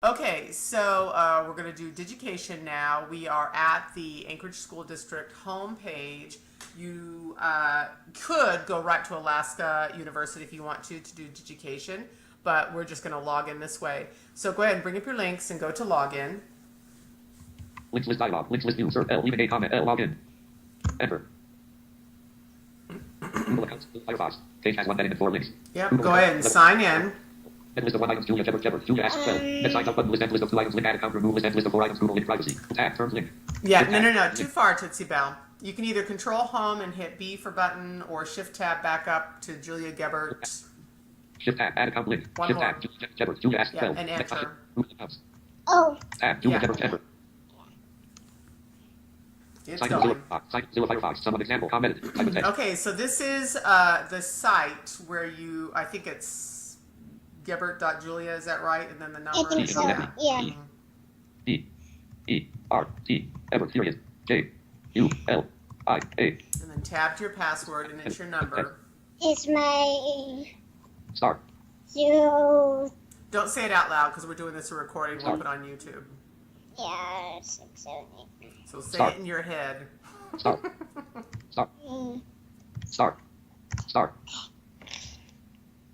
Okay, so we're going to do digication now. We are at the Anchorage School District homepage. You could go right to Alaska University if you want to do digication, but we're just going to log in this way. So go ahead and bring up your links and go to login. Links list dialog. Links list view. Sir L. Leaving a comment. L. Login. Enter. Google accounts. Firefox. Page has 1 minute and 4 links. Yep, Google go ahead and sign in. Net list of 1 items. Julia Jebber. Julia asks 12. Net signs up button. List and list of 2 items. Link add account. Remove list and list of 4 items. Google link privacy. Tag. Terms link. Yeah, Link no, tag. too far, Tootsie Bell. You can either control home and hit B for button or shift tab back up to Julia Gebert. Shift tab. Add account link. One Shift more. tab. Julia Jebber. Julia asks Yeah, 12. and Net signs. enter. Google accounts. Oh, Tab. Julia Yeah. Jebber. It's Sign going. Zilla Firefox. Some example. Comment. Type of text. Okay, so this is the site where I think it's Gebert.Julia, is that right? And then the number. I think so. Yeah. E. E. R. T. Ever. Period. J. U. L. I. A. And then tab to your password, and it's your number. It's my Start. 0. Don't say it out loud because we're doing this a recording. We'll put on YouTube. Yeah, 6, 7, 8. So say Start. it in your head. Start. Start. Start. Start.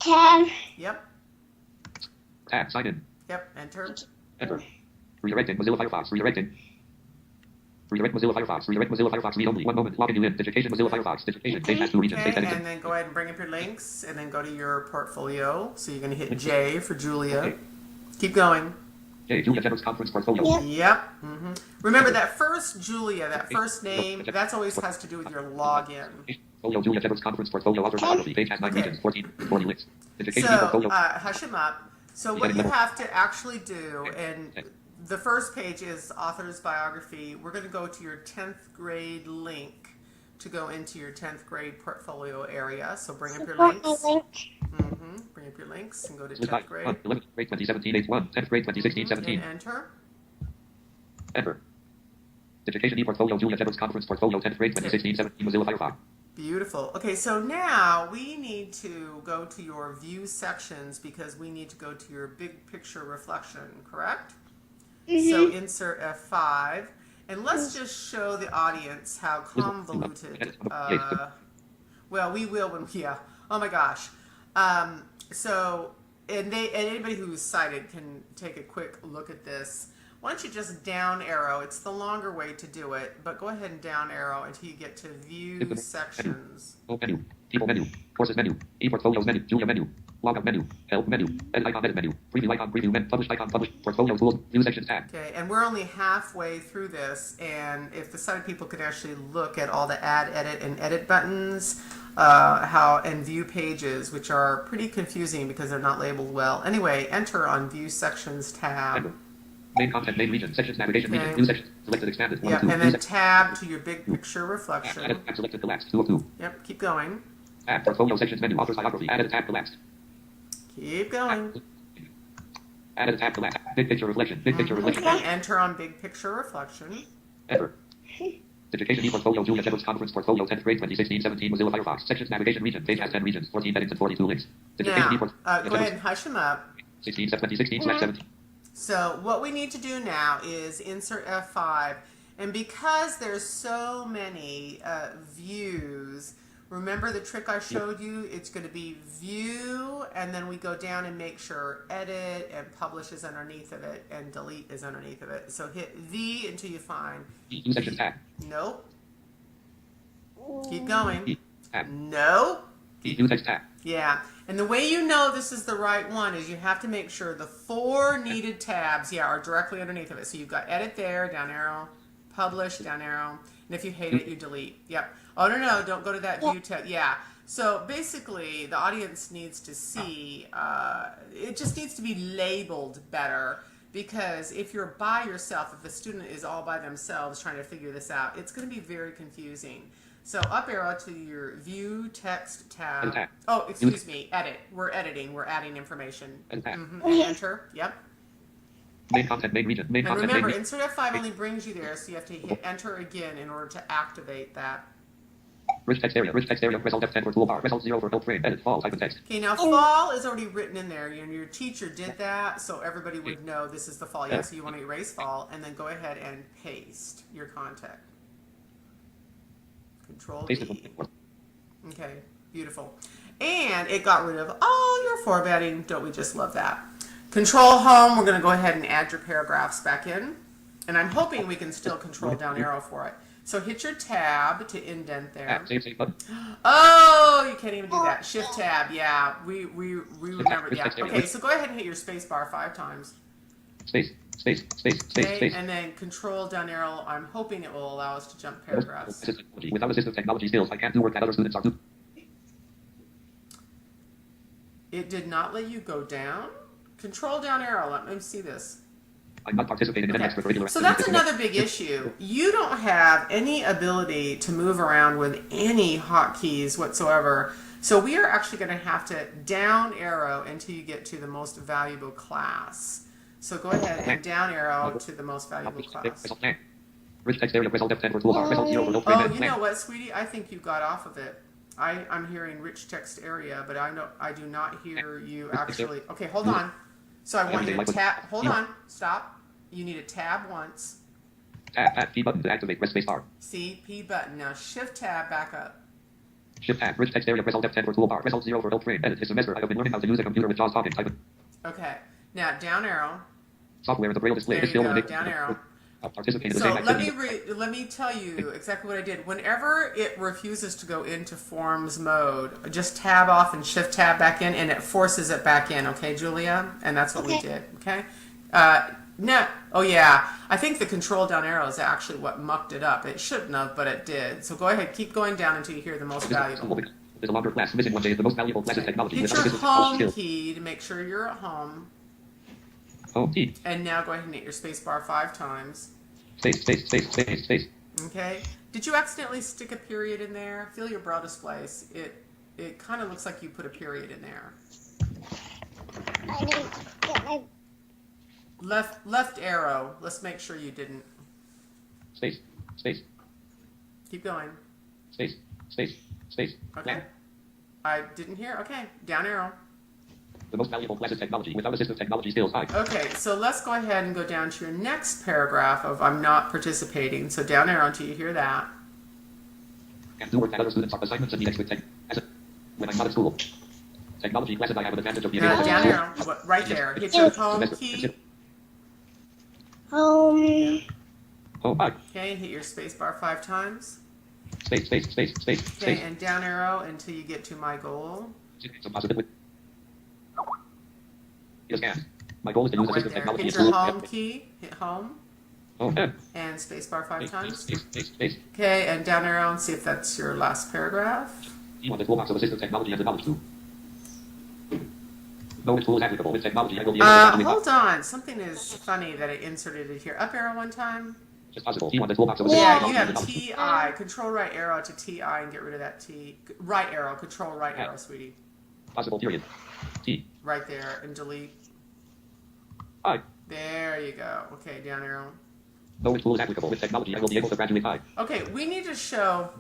10. Yep. Tab. Sign in. Yep. Enter. Enter. Redirecting Mozilla Firefox. Redirecting. Redirect Mozilla Firefox. Redirect Mozilla Firefox. Read only. 1 moment. Logging you in. Digication Mozilla Firefox. Digication. Page has 2 regions. Page Okay, settings. and then go ahead and bring up your links, and then go to your portfolio. So you're going to hit J for Julia. Okay. Keep going. J. Julia Jebber's conference portfolio. Yeah. Yep. Remember that first Julia, that first name, that's always has to do with your login. Portfolio. Julia Jebber's conference portfolio. Author biography. Page has 9 regions. 14. 40 links. Digication So, portfolio. hush him up. So what you have to actually do, and the first page is author's biography. We're going to go to your 10th grade link to go into your 10th grade portfolio area. So bring up your Support my links. link. Bring up your links and go to List 10th grade. 11th grade 2017. 8th 10th grade 2016. 17. And enter. Enter. Digication ePortfolio. Julia Jebber's conference portfolio. 10th grade 2016. 17. Mozilla Firefox. Beautiful. Okay, so now we need to go to your view sections because we need to go to your big picture reflection, correct? So insert F5, and let's just show the audience how convoluted, well, we will when, yeah, oh my gosh. So, and anybody who's sighted can take a quick look at this. Why don't you just down arrow? It's the longer way to do it, but go ahead and down arrow until you get to view sections. Home menu. People menu. Courses menu. ePortfolios menu. Julia menu. Logout menu. Help menu. Edit icon edit menu. Preview icon preview menu. Publish icon publish. Portfolio tools. View sections tab. Okay, and we're only halfway through this, and if the sighted people could actually look at all the add, edit, and edit buttons, and view pages, which are pretty confusing because they're not labeled well. Anyway, enter on view sections tab. Enter. Main content, main region, sections, navigation, Okay. region, new sections, selected, expanded, 1 Yep, of 2. and then tab to your big picture reflection. Added, tab selected, collapsed, 2 of 2. Yep, keep going. Add portfolio sections menu, author's biography, added tab collapsed. Keep going. Added tab collapsed, big picture reflection, big picture reflection. And enter on big picture reflection. Enter. Digication ePortfolio, Julia Jebber's conference portfolio, 10th grade, 2016, 17, Mozilla Firefox, sections, navigation, region, page has 10 regions, 14 headings and 42 links. Digication Now, go ahead and hush them up. 16, 2016/17. So what we need to do now is insert F5, and because there's so many views, remember the trick I showed you? It's going to be view, and then we go down and make sure edit and publish is underneath of it, and delete is underneath of it. So hit V until you find. View sections tab. Nope. Keep going. Tab. Nope. View text tab. Yeah, and the way you know this is the right one is you have to make sure the 4 needed tabs, are directly underneath of it. So you've got edit there, down arrow, publish, down arrow, and if you hate it, you delete. Yep. Oh, no, don't go to that view tab. Yeah. So basically, the audience needs to see, it just needs to be labeled better, because if you're by yourself, if the student is all by themselves trying to figure this out, it's going to be very confusing. So up arrow to your view text tab. Oh, excuse me, edit. We're editing. We're adding information. And enter. Yep. Main content, main region, main And content, remember, main region. insert F5 only brings you there, so you have to hit enter again in order to activate that. Rich text area. Rich text area. Result F10 for toolbar. Result 0 for help frame. Edit. Fall. Type in text. Okay, now fall is already written in there. Your teacher did that, so everybody would know this is the fall. Yeah, so you want to erase fall, and then go ahead and paste your content. Control Paste V. it. Okay, beautiful. And it got rid of all your formatting. Don't we just love that? Control home, we're going to go ahead and add your paragraphs back in. And I'm hoping we can still control down arrow for it. So hit your tab to indent there. Save button. Oh, you can't even do that. Shift tab, yeah. We remember, yeah. Okay, so go ahead and hit your space bar 5 times. Space. Okay, and then control down arrow. I'm hoping it will allow us to jump paragraphs. Without assistive technology skills, I can't do work that other students are doing. It did not let you go down. Control down arrow. Let me see this. I'm not participating in an extracurricular. So that's another big issue. You don't have any ability to move around with any hotkeys whatsoever. So we are actually going to have to down arrow until you get to the most valuable class. So go ahead and down arrow to the most valuable class. Rich text area. Result F10 for toolbar. Result 0 for help frame. Oh, you know what, sweetie? I think you got off of it. I'm hearing rich text area, but I do not hear you actually. Okay, hold on. So I want you to tap. Hold on. Stop. You need to tab once. Tab P button to activate. Press space bar. See, P button. Now shift tab back up. Shift tab. Rich text area. Result F10 for toolbar. Result 0 for help frame. Edit. This semester I have been learning how to use a computer with JAWS talking. Type it. Okay. Now down arrow. Software in the braille display. There you go. Down arrow. Participate in the So same let activity. me tell you exactly what I did. Whenever it refuses to go into forms mode, just tab off and shift tab back in, and it forces it back in. Okay, Julia, and that's what we did. Okay. No. Oh yeah. I think the control down arrow is actually what mucked it up. It shouldn't have, but it did. So go ahead, keep going down until you hear the most valuable. There's a longer class. Missing one day is the most valuable class in technology. Hit your home key to make sure you're at home. Home key. And now go ahead and hit your space bar 5 times. Space. Okay. Did you accidentally stick a period in there? Feel your brow displays. It kind of looks like you put a period in there. I didn't get my. Left arrow. Let's make sure you didn't. Space. Keep going. Space. Okay. I didn't hear. Okay. Down arrow. The most valuable class is technology. Without assistive technology skills, I. Okay, so let's go ahead and go down to your next paragraph of I'm not participating. So down arrow until you hear that. Can't do work that other students are assignments and needs with tech. When I'm not at school. Technology classes I have an advantage of being able to. Down arrow. Right there. Hit your home key. Home. Oh, hi. Okay, hit your space bar 5 times. Space. Okay, and down arrow until you get to my goal. So positive. Yes, can. My goal is to use Right assistive there. technology. Hit your home key. Hit home. Oh, yeah. And space bar 5 times. Space. Okay, and down arrow and see if that's your last paragraph. You want the toolbox of assistive technology as a knowledge tool. No tool is applicable with technology. I will be able to Hold on. Something is funny that I inserted it here. Up arrow one time. Just possible. You want the toolbox of assistive Yeah, you technology. have TI. Control right arrow to TI and get rid of that T. Right arrow. Control right arrow, sweetie. Possible period. T. Right there and delete. I. There you go. Okay, down arrow. No tool is applicable with technology. I will be able to graduate high. Okay, we need to show.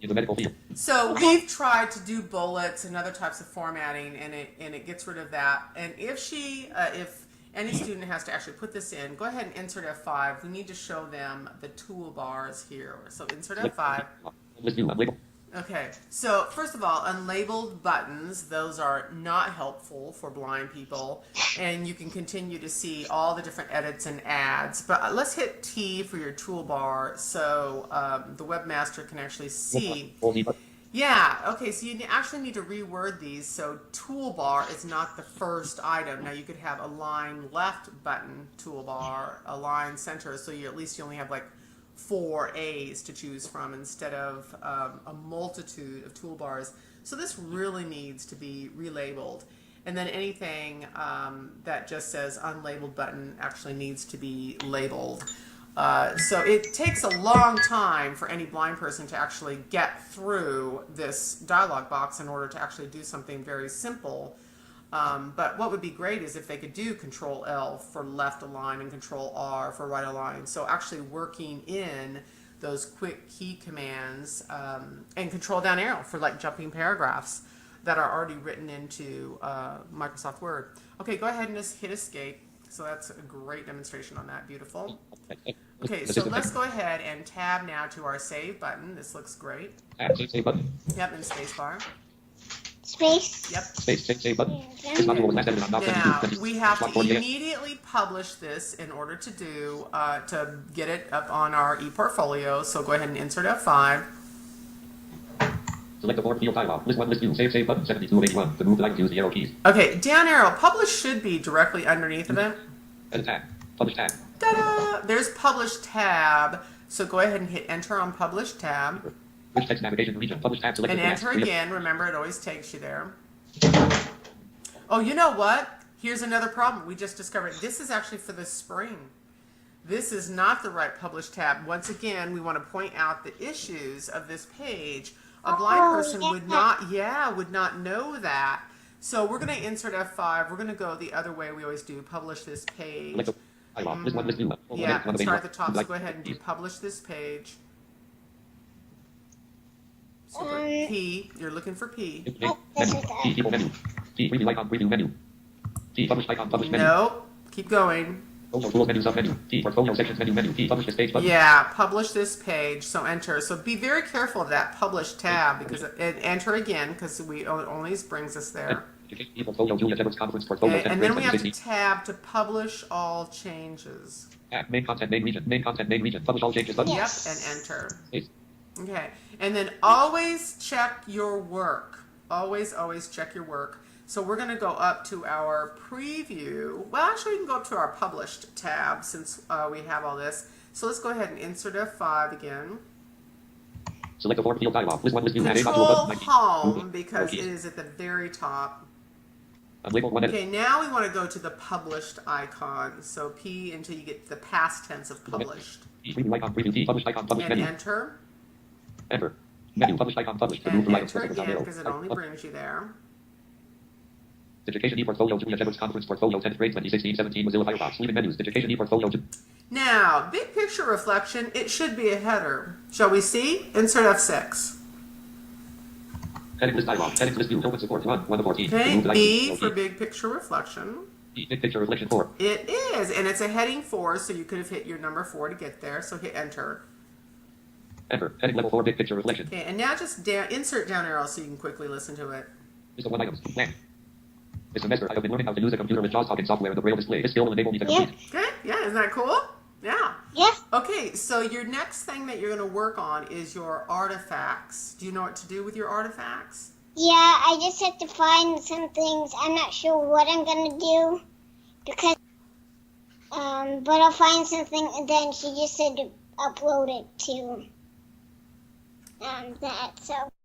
In the medical field. So we've tried to do bullets and other types of formatting, and it gets rid of that. And if any student has to actually put this in, go ahead and insert F5. We need to show them the toolbars here. So insert F5. Let's do label. Okay, so first of all, unlabeled buttons, those are not helpful for blind people, and you can continue to see all the different edits and ads. But let's hit T for your toolbar so the webmaster can actually see. Yeah, okay, so you actually need to reword these. So toolbar is not the first item. Now you could have a line left button toolbar, a line center, so you at least you only have like 4 A's to choose from instead of a multitude of toolbars. So this really needs to be relabeled. And then anything that just says unlabeled button actually needs to be labeled. So it takes a long time for any blind person to actually get through this dialog box in order to actually do something very simple. But what would be great is if they could do Control L for left align and Control R for right align. So actually working in those quick key commands, and control down arrow for like jumping paragraphs that are already written into Microsoft Word. Okay, go ahead and just hit escape. So that's a great demonstration on that. Beautiful. Okay, so let's go ahead and tab now to our save button. This looks great. Save button. Yep, and space bar. Space. Yep. Save button. This module was last edited on Now, 72. we have to immediately publish this in order to do, to get it up on our ePortfolio. So go ahead and insert F5. Select the form field dialog. List 1, list 2. Save button. 72 of 81. To move the items, use the arrow keys. Okay, down arrow. Publish should be directly underneath of it. Edit tab. Publish tab. Ta-da! There's Publish tab. So go ahead and hit Enter on Publish tab. Which text navigation region? Publish tab. Select And enter again. Remember, it always takes you there. Oh, you know what? Here's another problem we just discovered. This is actually for the spring. This is not the right Publish tab. Once again, we want to point out the issues of this page. A blind person would not know that. So we're going to insert F5. We're going to go the other way we always do. Publish this page. List 1, list 2. Yeah, start at the top. So go ahead and do publish this page. Super. P. You're looking for P. P. People menu. P. Preview icon. Preview menu. P. Publish icon. Publish menu. Nope. Keep going. Tools menu. Sub menu. P. Portfolio sections menu. Menu. P. Publish this page button. Yeah, publish this page. So enter. So be very careful of that publish tab because and enter again because we only brings us there. Portfolio Julia Edwards conference portfolio. And then we have to tab to publish all changes. Main content. Main region. Main content. Main region. Publish all changes button. Yep, and enter. Space. Okay, and then always check your work. Always check your work. So we're going to go up to our preview. Well, actually, we can go up to our published tab since we have all this. So let's go ahead and insert F5 again. Select the form field dialog. List 1, list 2. Control home because it is at the very top. Unlabeled 1 edit. Okay, now we want to go to the published icon. So P until you get to the past tense of published. Preview icon. Preview P. Publish icon. Publish And menu. enter. Enter. Menu. Publish icon. Publish. And enter again because it only brings you there. Digication ePortfolio Julia Edwards conference portfolio 10th grade 2016-17 Mozilla Firefox. Leaving menus. Digication ePortfolio. Now, big picture reflection, it should be a header. Shall we see? Insert F6. Heading list dialog. Headings list view. Open support 1 of 14. Okay, B for big picture reflection. Big picture reflection 4. It is, and it's a heading 4, so you could have hit your number 4 to get there. So hit enter. Enter. Heading level 4 big picture reflection. Okay, and now just insert down arrow so you can quickly listen to it. List of 1 items. Plan. This semester, I have been learning how to use a computer with JAWS talking software and the Braille display. This skill will enable me to complete. Okay, yeah, isn't that cool? Yeah. Yes. Okay, so your next thing that you're going to work on is your artifacts. Do you know what to do with your artifacts? Yeah, I just have to find some things. I'm not sure what I'm gonna do because, but I'll find something and then she just said to upload it to that. So.